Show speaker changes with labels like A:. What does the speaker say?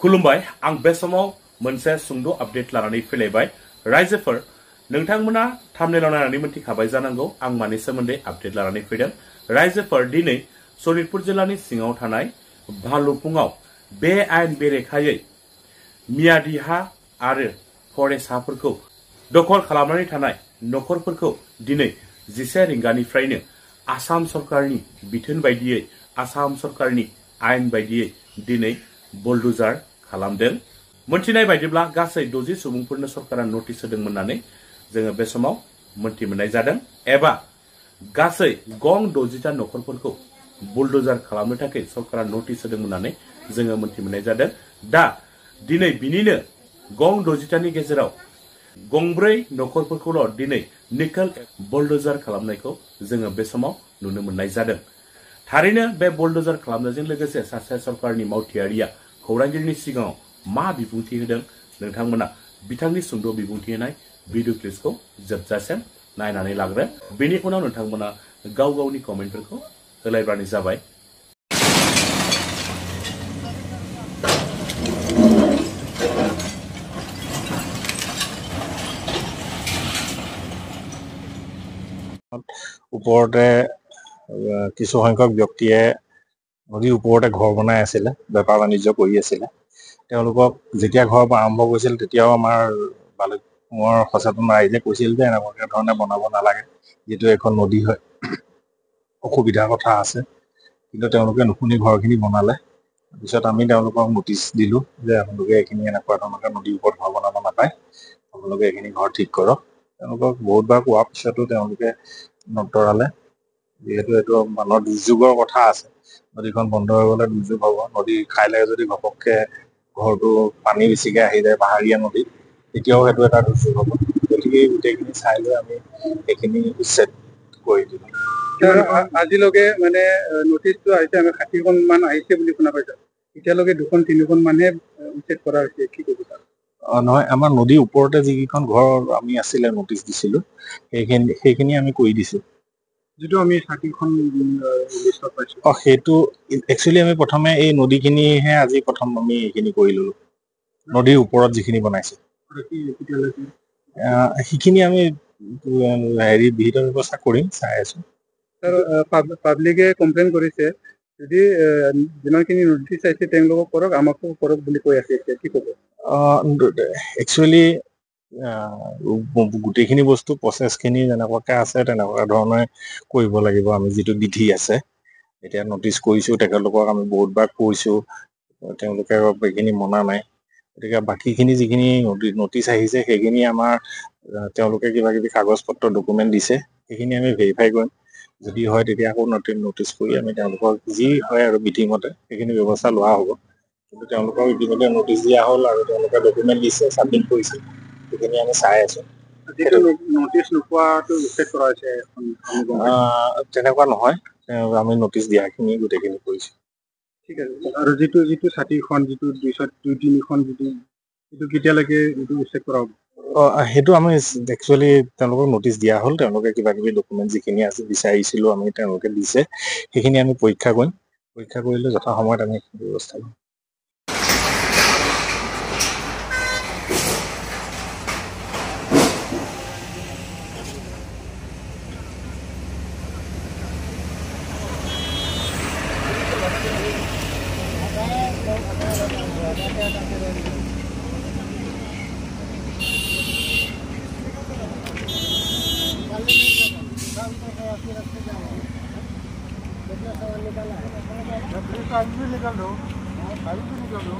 A: खुलुमबाय आं बे समाव मोनसे सुंद' अपडेट लानानै फैलायबाय रायजोफोर नोंथांमोना थाम्बनेलाव नायनानै मिन्थिखाबाय जानांगौ आं मानि सोमोन्दै अपडेट लानानै फैदों रायजोफोर दिनै सनितपुर जिल्लानि सिङाव थानाय भालुकपुङाव बे आयेन बेरेखायै मियादि हा आरो फरेस्ट हाफोरखौ दखल खालामनानै थानाय नखरफोरखौ दिनै 11 रिंगानिफ्रायनो आसाम सरकारनि बिथोन बायदियै आसाम सरकारनि आयेन बायदियै दिनै बुलडोजार खालामदों मोनथिनाय बायदिब्ला गासै 60 सुबुंफोरनो सरकारा नोटिस होदोंमोन होननानै जोङो बे समाव मोनथि मोननाय जादों एबा गासै गं 60टा नखरफोरखौ बुलडोजार खालामनो थाखाय सरकारा नोटिस होदोंमोन होननानै जोङो मोनथि मोननाय जादों दा दिनै बिनिनो गं 60टानि गेजेराव गंब्रै नखरफोरखौल' दिनै निकेल बुलडोजार खालामनायखौ जोङो बे समाव नुनो मोननाय जादों थारैनो बे बुलडोजार खालामनायजों लोगोसे सासे सरकारनि मावथियारिया खौरांगिरिनि सिगाङाव मा बिबुंथि होदों नोंथांमोना बिथांनि सुंद' बिबुंथि होनाय भिडिअ क्लिपखौ जोबजासिम नायनानै लाग्रो बेनि उनाव नोंथांमोना गाव गावनि कमेन्टफोरखौ होलायबानो जाबाय
B: ওপৰতে কিছু সংখ্যক ব্যক্তিয়ে নদীৰ ওপৰতে ঘৰ বনাই আছিল বেপাৰ বাণিজ্য কৰি আছিল তেওঁলোকক যেতিয়া ঘৰ আৰম্ভ কৰিছিল তেতিয়াও আমাৰ ভালুকপুঙৰ সচেতন ৰাইজে কৈছিল যে এনেকুৱা ধৰণে বনাব নালাগে যেটো এখন নদী হয় অসুবিধাৰ কথা আছে কিন্তু তেওঁলোকে নুশুনি ঘৰখিনি বনালে পিছত আমি তেওঁলোকক নটিচ দিলো যে আপোনালোকে এখিনি এনেকুৱা ধৰণৰ নদীৰ ওপৰত ঘৰ বনাব নাপায় আপোনালোকে এখিনি ঘৰ ঠিক কৰক তেওঁলোকক বহুতবাৰ কোৱাৰ পিছতো তেওঁলোকে নতৰালে যেহেতু এইটো মানুহৰ দুৰ্যোগৰ কথা আছে নদীখন বন্ধ হৈ গ'লে দুৰ্যোগ হ'ব নদী খাইলে যদি ঘপককে ঘৰটো পানী বেছিকে আহি যায় পাহাৰীয়া নদী তেতিয়াও সেইটো এটা দুৰ্যোগ হ'ব গতিকে গোটেইখিনি চাই লৈ আমি এইখিনি উচ্ছেদ কৰি দিলোঁ
C: আজিলৈকে মানে নটিচটো আহিছে আমি 60খন মান আহিছে বুলি শুনা পাইছোঁ এতিয়ালৈকে 2-3খন মানহে উচ্ছেদ কৰা হৈছে কি ক'ব তাৰ
B: নহয় আমাৰ নদীৰ ওপৰতে যিকেইখন ঘৰ আমি আছিলে নটিচ দিছিলোঁ সেইখিনি আমি কৰি দিছোঁ
C: যেটো আমি 60খন লিষ্টত পাইছোঁ
B: সেইটো একচুয়ালি আমি প্ৰথমে এই নদীখিনিহে আজি প্ৰথম আমি এইখিনি কৰি ললো নদীৰ ওপৰত যিখিনি বনাইছে সেইখিনি আমি হেৰি বিহিত ব্যৱস্থা কৰিম চাই আছো
C: পাব্লিকে কমপ্লেইন কৰিছে যদি যিমানখিনি নটিচ আহিছে তেওঁলোকক কৰক আমাকো কৰক বুলি কৈ আছে কি ক'ব
B: একচুয়ালি গোটেইখিনি বস্তু প্ৰসেছখিনি যেনেকুৱাকে আছে তেনেকুৱা ধৰণে কৰিব লাগিব আমি যেটো বিধি আছে এতিয়া নটিচ কৰিছো তেখেতলোকক আমি বহুতবাৰ কৈছো তেওঁলোকে এইখিনি মনা নাই গতিকে বাকিখিনি যিখিনি নটিচ আহিছে সেইখিনি আমাৰ তেওঁলোকে কিবা কিবি কাগজ পত্ৰ ডকুমেন্ট দিছে সেইখিনি আমি ভেৰিফাই কৰিম যদি হয় তেতিয়া আকৌ নটিচ কৰি আমি তেওঁলোকক যি হয় আৰু বিধিমতে সেইখিনি ব্যৱস্থা লোৱা হ'ব কিন্তু তেওঁলোকক ইতিমধ্যে নটিচ দিয়া হ'ল আৰু তেওঁলোকে ডকুমেন্ট দিছে সাবমিট কৰিছে সেইখিনি আমি চাই আছো
C: নটিচ নোপোৱাটো উচ্ছেদ কৰা হৈছে
B: তেনেকুৱা নহয় আমি নটিচ দিয়াখিনি গোটেইখিনি কৰিছো
C: ঠিক আছে আৰু যেটো 60খন যেটো 2-3খন যেটো কেতিয়ালৈকে এইটো উচ্ছেদ কৰা হ'ব
B: সেইটো আমি একচুয়ালি তেওঁলোকক নটিচ দিয়া হ'ল তেওঁলোকে কিবা কিবি ডকুমেন্ট যিখিনি আছে বিচাৰিছিলো আমি তেওঁলোকে দিছে সেইখিনি আমি পৰীক্ষা কৰিলে যথা সময়ত আমি ব্যৱস্থা কৰিম
C: निकल दो निकल दो